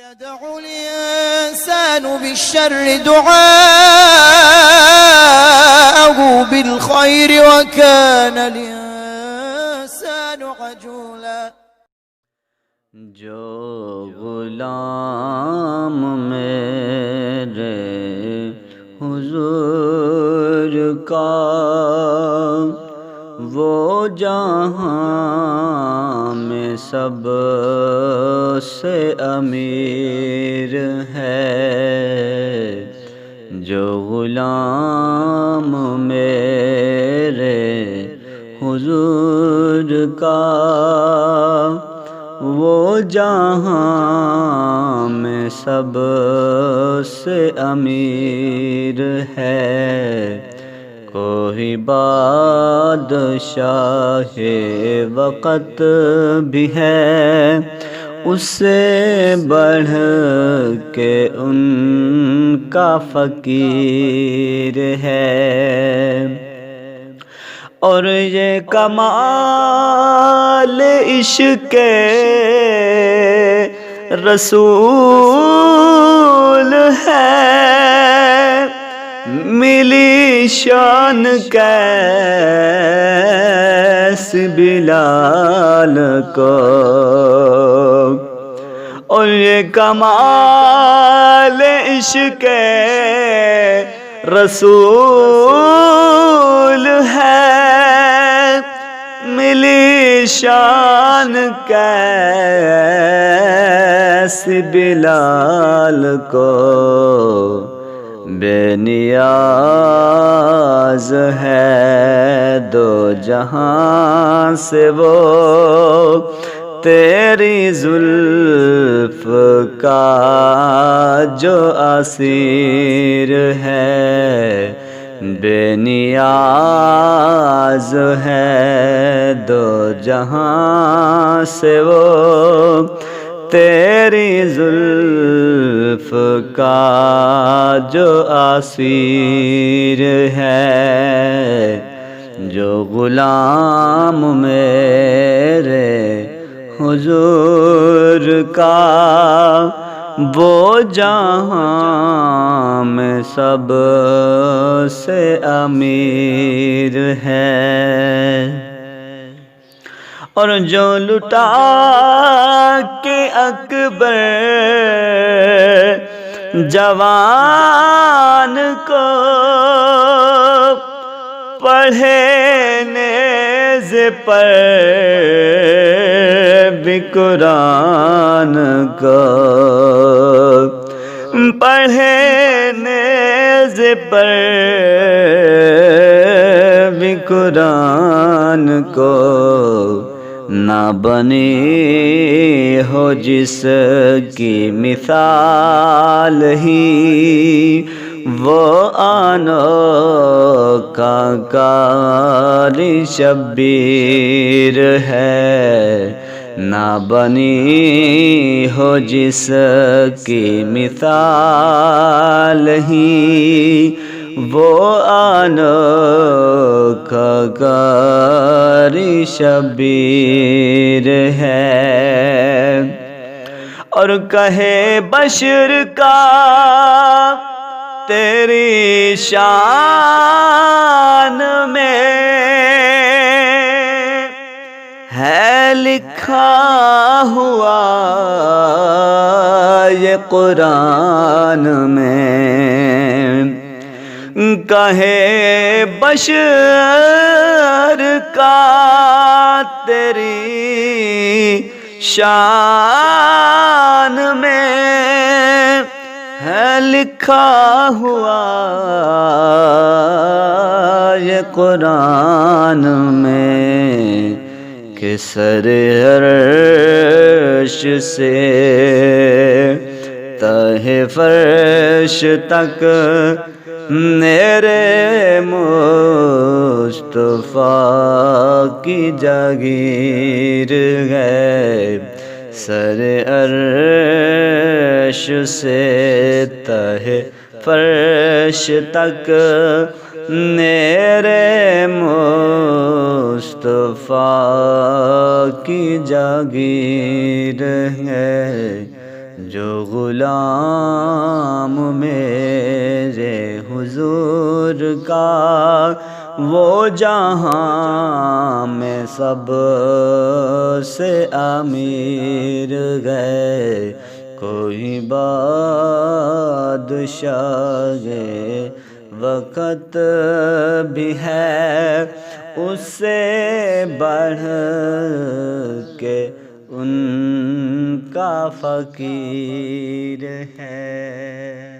يدعو الإنسان بالشر دعاءه بالخير وكان الإنسان عجولا۔ جو غلام میرے حضور کا وہ جہاں میں سب سے امیر ہے۔ جو غلام میرے حضور کا وہ جہاں میں سب سے امیر ہے۔ کوئی بادشاہ وقت بھی ہے اس سے بڑھ کے ان کا فقیر ہے۔ اور یہ کمال عشق رسول ہے، ملی شان کیس بلال کو۔ اور یہ کمال عشق رسول ہے، ملی شان کیس بلال کو۔ بے نیاز ہے دو جہاں سے وہ، تیری زلف کا جو اسیر ہے۔ بے نیاز ہے دو جہاں سے وہ، تیری زلف کا جو اسیر ہے۔ جو غلام میرے حضور کا وہ جہاں میں سب سے امیر ہے۔ اور جو لٹا کے اکبر جوان کو، پڑھے نیز پر بھی قرآن کو، پڑھے نیز پر بھی قرآن کو۔ نہ بنی ہو جس کی مثال ہی وہ انوکھا کاری شبیر ہے۔ نہ بنی ہو جس کی مثال ہی وہ انوکھا کاری شبیر ہے۔ اور کہے بشر کا تیری شان میں ہے لکھا ہوا یہ قرآن میں۔ کہے بشر کا تیری شان میں ہے لکھا ہوا یہ قرآن میں، کہ سر عرش سے تہ فرش تک میرے مصطفیٰ کی جاگیر ہے۔ سر عرش سے تہ فرش تک میرے مصطفیٰ کی جاگیر ہے۔ جو غلام میرے حضور کا وہ جہاں میں سب سے امیر گئے، کوئی بادشاہ وقت بھی ہے اس سے بڑھ کے ان کا فقیر ہے۔